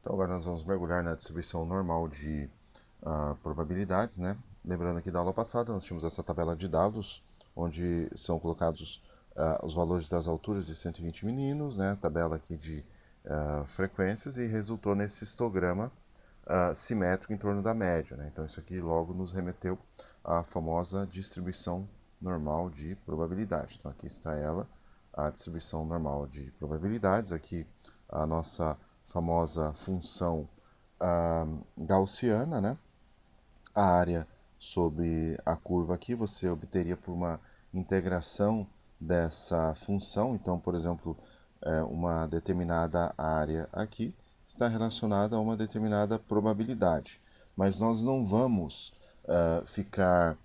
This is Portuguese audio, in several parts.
Então agora nós vamos mergulhar na distribuição normal de probabilidades, né? Lembrando aqui da aula passada, nós tínhamos essa tabela de dados, onde são colocados os valores das alturas de 120 meninos, né? Tabela aqui de frequências, e resultou nesse histograma simétrico em torno da média, né? Então isso aqui logo nos remeteu à famosa distribuição normal de probabilidade. Então aqui está ela, a distribuição normal de probabilidades, aqui a nossa famosa função gaussiana, né? A área sobre a curva aqui você obteria por uma integração dessa função. Então, por exemplo, uma determinada área aqui está relacionada a uma determinada probabilidade. Mas nós não vamos ficar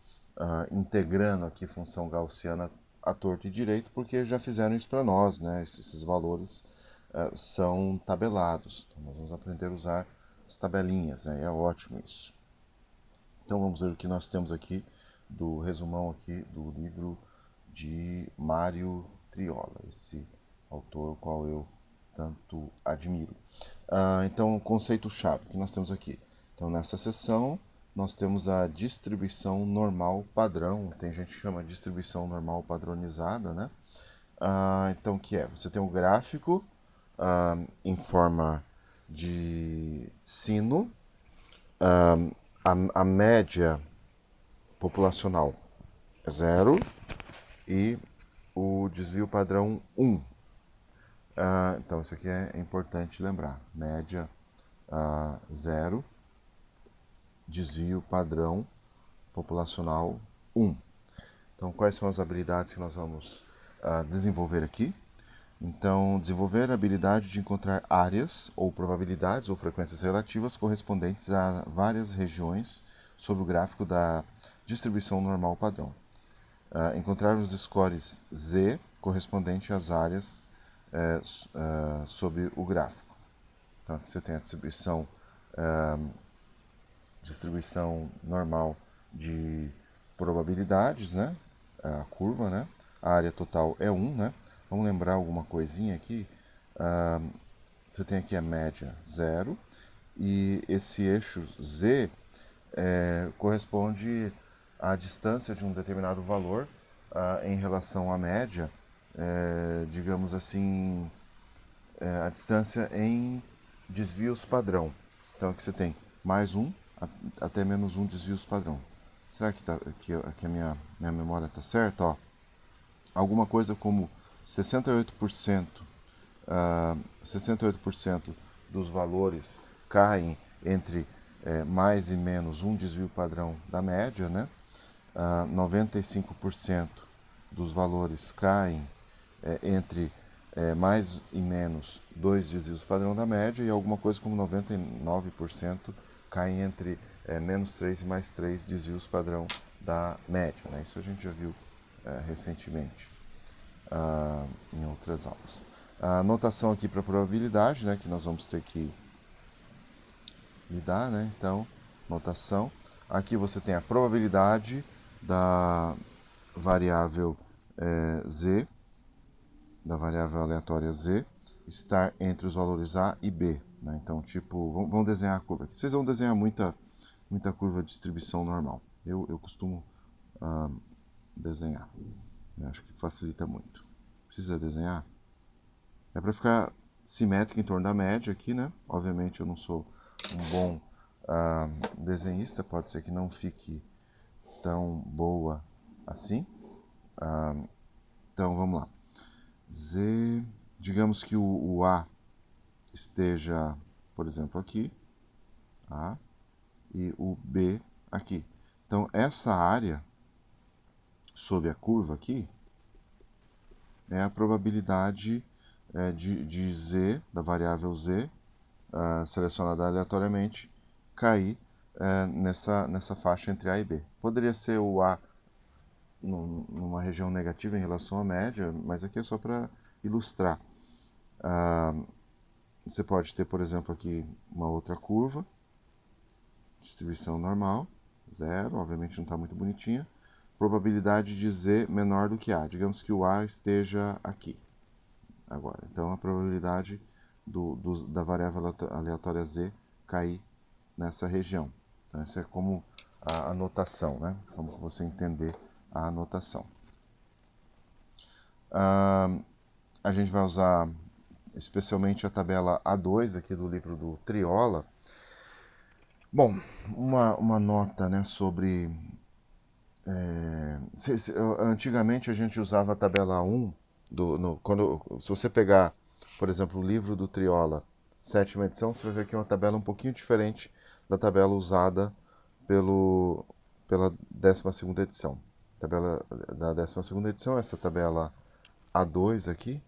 integrando aqui função gaussiana à torto e direito, porque já fizeram isso para nós, né? Esses valores são tabelados. Então, nós vamos aprender a usar as tabelinhas, né? É ótimo isso. Então vamos ver o que nós temos aqui do resumão aqui do livro de Mário Triola, esse autor ao qual eu tanto admiro. Então, conceito-chave que nós temos aqui. Então, nessa seção, nós temos a distribuição normal padrão. Tem gente que chama de distribuição normal padronizada, né? Então, o que é? Você tem um gráfico em forma de sino, a média populacional é 0 e o desvio padrão 1. Então, isso aqui é importante lembrar. Média 0, desvio padrão populacional 1. Então, quais são as habilidades que nós vamos desenvolver aqui? Então, desenvolver a habilidade de encontrar áreas ou probabilidades ou frequências relativas correspondentes a várias regiões sob o gráfico da distribuição normal padrão. Encontrar os scores Z correspondente às áreas sob o gráfico. Então, aqui você tem a distribuição normal de probabilidades, né? A curva, né? A área total é 1, né? Vamos lembrar alguma coisinha aqui. Você tem aqui a média 0 e esse eixo Z corresponde à distância de um determinado valor em relação à média, digamos assim, a distância em desvios padrão. Então aqui você tem mais um até menos um desvios padrão. Será que a minha memória está certa? Ó, alguma coisa como 68%, 68% dos valores caem entre mais e menos um desvio padrão da média, né? 95% dos valores caem entre mais e menos dois desvios padrão da média, e alguma coisa como 99% caem entre menos 3 e mais 3 desvios padrão da média, né? Isso a gente já viu recentemente em outras aulas. A notação aqui para probabilidade, né, que nós vamos ter que lidar, né? Então, notação. Aqui você tem a probabilidade da variável z, da variável aleatória z, estar entre os valores a e b, né? Então, tipo, vamos desenhar a curva aqui. Vocês vão desenhar muita curva de distribuição normal. Eu costumo desenhar. Eu acho que facilita muito. Precisa desenhar? É para ficar simétrico em torno da média aqui, né? Obviamente eu não sou um bom desenhista, pode ser que não fique tão boa assim. Então vamos lá. Z, digamos que o A esteja, por exemplo, aqui, A, e o B aqui. Então essa área sob a curva aqui é a probabilidade de Z, da variável Z, selecionada aleatoriamente, cair nessa faixa entre A e B. Poderia ser o A numa região negativa em relação à média, mas aqui é só para ilustrar. Você pode ter, por exemplo, aqui uma outra curva, distribuição normal, 0, obviamente não está muito bonitinha. Probabilidade de Z menor do que A. Digamos que o A esteja aqui agora. Então a probabilidade da variável aleatória z cair nessa região. Então, isso é como a anotação, né? Como você entender a anotação. A gente vai usar especialmente a tabela A2 aqui do livro do Triola. Bom, uma nota, né, sobre... antigamente a gente usava a tabela A1, se você pegar, por exemplo, o livro do Triola, sétima edição, você vai ver que é uma tabela um pouquinho diferente da tabela usada pela 12ª edição. A tabela da 12ª edição é essa tabela A2 aqui,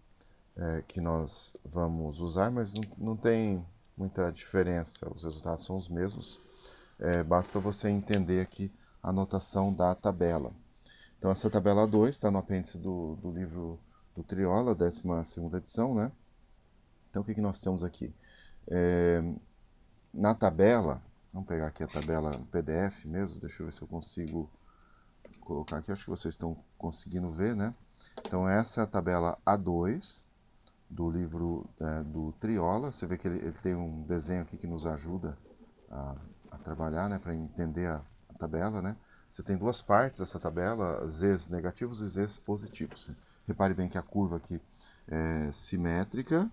que nós vamos usar, mas não tem muita diferença, os resultados são os mesmos, basta você entender aqui a anotação da tabela. Então essa tabela 2 está no apêndice do livro do Triola, 12ª edição, né? Então o que nós temos aqui? Na tabela, vamos pegar aqui a tabela PDF mesmo, deixa eu ver se eu consigo colocar aqui, acho que vocês estão conseguindo ver, né? Então essa é a tabela A2 do livro do Triola. Você vê que ele tem um desenho aqui que nos ajuda a trabalhar, né, para entender a tabela, né? Você tem duas partes dessa tabela, z's negativos e z's positivos. Repare bem que a curva aqui é simétrica,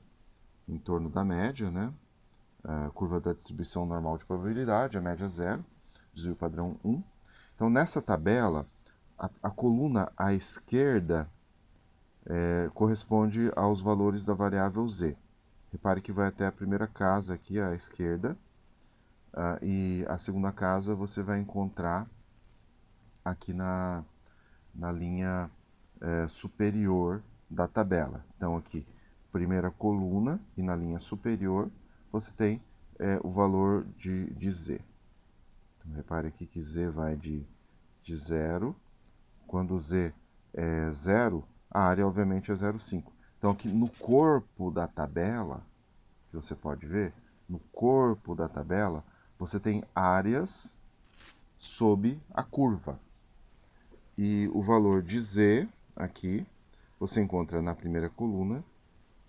em torno da média, né? A curva da distribuição normal de probabilidade, a média 0, desvio padrão 1. Então, nessa tabela, a coluna à esquerda corresponde aos valores da variável z. Repare que vai até a primeira casa aqui à esquerda, e a segunda casa você vai encontrar aqui na linha superior da tabela. Então aqui, primeira coluna, e na linha superior você tem o valor de z. Então, repare aqui que z vai de 0. Quando z é 0, a área obviamente é 0,5. Então aqui no corpo da tabela, que você pode ver, no corpo da tabela, você tem áreas sob a curva. E o valor de z aqui você encontra na primeira coluna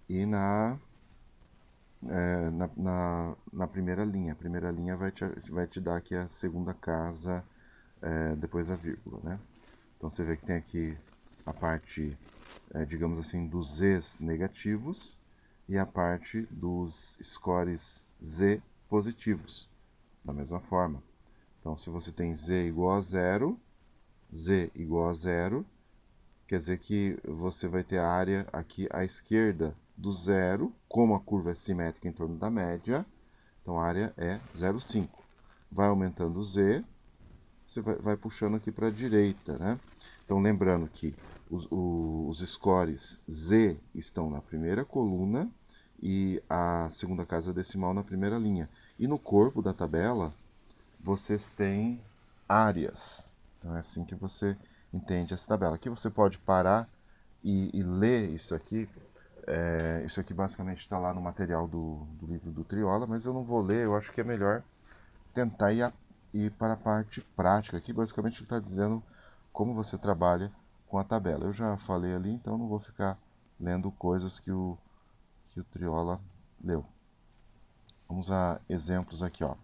e na primeira linha. A primeira linha vai te dar aqui a segunda casa depois da vírgula, né? Então você vê que tem aqui a parte, digamos assim, dos z's negativos e a parte dos scores z positivos, da mesma forma. Então se você tem z igual a 0, z igual a 0, quer dizer que você vai ter a área aqui à esquerda do zero, como a curva é simétrica em torno da média, então a área é 0,5. Vai aumentando o z, você vai puxando aqui para a direita, né? Então lembrando que os scores z estão na primeira coluna e a segunda casa decimal na primeira linha. E no corpo da tabela, vocês têm áreas. Então é assim que você entende essa tabela. Aqui você pode parar e ler isso aqui. Isso aqui basicamente está lá no material do livro do Triola, mas eu não vou ler, eu acho que é melhor tentar ir para a parte prática. Aqui basicamente ele está dizendo como você trabalha com a tabela. Eu já falei ali, então não vou ficar lendo coisas que o Triola leu. Vamos a exemplos aqui, ó.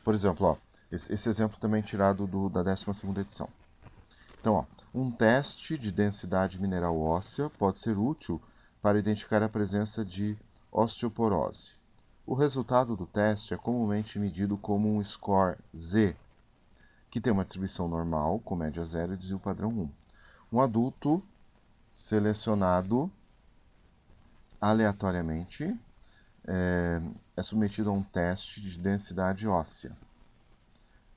Por exemplo, ó, esse exemplo também é tirado da 12ª edição. Então, ó, um teste de densidade mineral óssea pode ser útil para identificar a presença de osteoporose. O resultado do teste é comumente medido como um score Z, que tem uma distribuição normal, com média 0 e desvio padrão 1. Um adulto selecionado aleatoriamente é submetido a um teste de densidade óssea.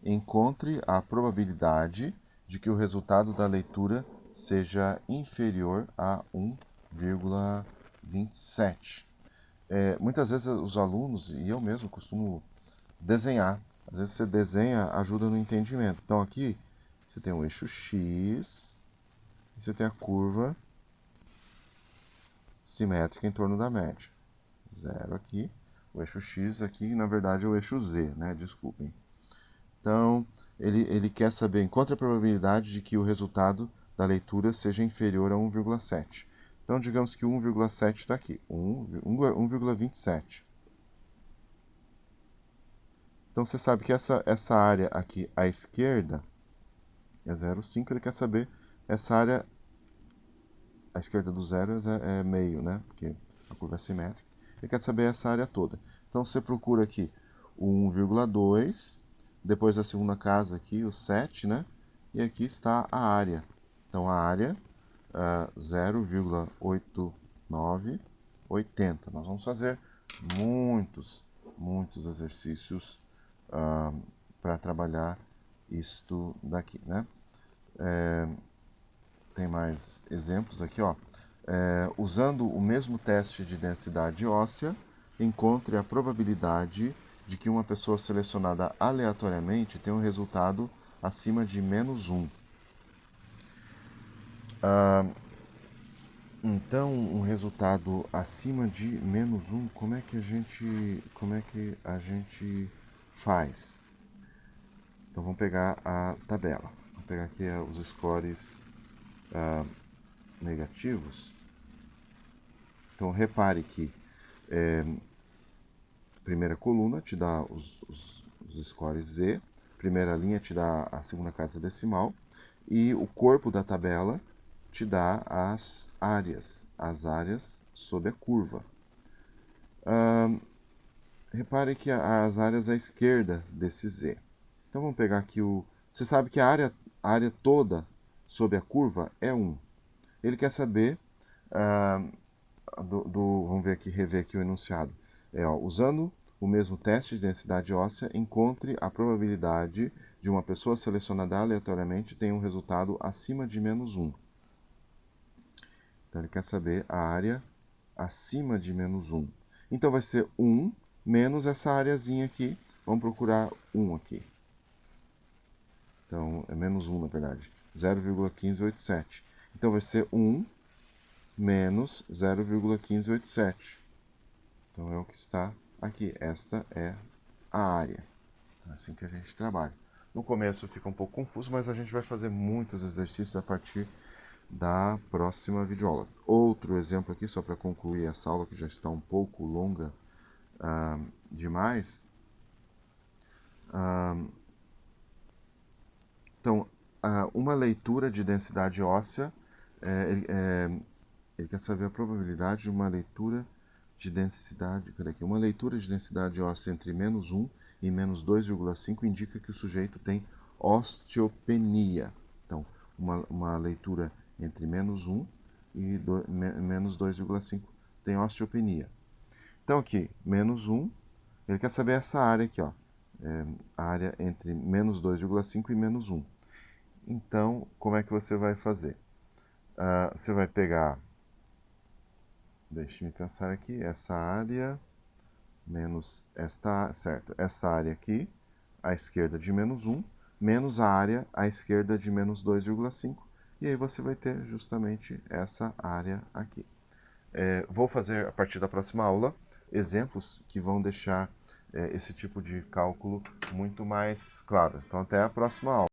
Encontre a probabilidade de que o resultado da leitura seja inferior a 1,27. Muitas vezes os alunos, e eu mesmo, costumo desenhar. Às vezes você desenha, ajuda no entendimento. Então aqui você tem o eixo X, e você tem a curva simétrica em torno da média. 0 aqui, o eixo X aqui, na verdade é o eixo Z, né? Desculpem. Então, ele quer saber, encontre a probabilidade de que o resultado da leitura seja inferior a 1,7. Então, digamos que 1,7 está aqui, 1,27. Então você sabe que essa área aqui à esquerda é 0,5, ele quer saber essa área à esquerda do zero é meio, né? Porque a curva é simétrica. Ele quer saber essa área toda. Então você procura aqui o 1,2, depois a segunda casa aqui, o 7, né? E aqui está a área. Então a área 0,8980. Nós vamos fazer muitos exercícios para trabalhar isto daqui, né? Tem mais exemplos aqui, ó. Usando o mesmo teste de densidade óssea, encontre a probabilidade de que uma pessoa selecionada aleatoriamente tenha um resultado acima de -1. Então, um resultado acima de -1, como é que a gente faz? Então, vamos pegar a tabela. Vamos pegar aqui os scores negativos. Então, repare que primeira coluna te dá os scores Z, primeira linha te dá a segunda casa decimal, e o corpo da tabela te dá as áreas sob a curva. Repare que as áreas à esquerda desse Z. Então vamos pegar aqui Você sabe que a área toda sob a curva é 1. Ele quer saber vamos ver aqui, rever aqui o enunciado. Usando o mesmo teste de densidade óssea, encontre a probabilidade de uma pessoa selecionada aleatoriamente ter um resultado acima de -1. Então ele quer saber a área acima de -1. Então vai ser 1 menos essa areazinha aqui. Vamos procurar 1 aqui. Então é -1 na verdade. 0,1587. Então vai ser 1 menos 0,1587. Então é o que está aqui. Esta é a área. É assim que a gente trabalha. No começo fica um pouco confuso, mas a gente vai fazer muitos exercícios a partir da próxima videoaula. Outro exemplo aqui, só para concluir essa aula, que já está um pouco longa demais. Então, uma leitura de densidade óssea, ele quer saber a probabilidade de uma leitura de densidade, uma leitura de densidade óssea entre -1 e -2,5 indica que o sujeito tem osteopenia. Então, uma leitura entre -1 e -2,5 tem osteopenia. Então aqui, -1, ele quer saber essa área aqui, ó, a área entre -2,5 e -1. Então, como é que você vai fazer? Você vai pegar, deixe-me pensar aqui, essa área menos essa área aqui, à esquerda de -1, menos a área à esquerda de -2,5, e aí você vai ter justamente essa área aqui. Vou fazer, a partir da próxima aula, exemplos que vão deixar esse tipo de cálculo muito mais claros. Então, até a próxima aula.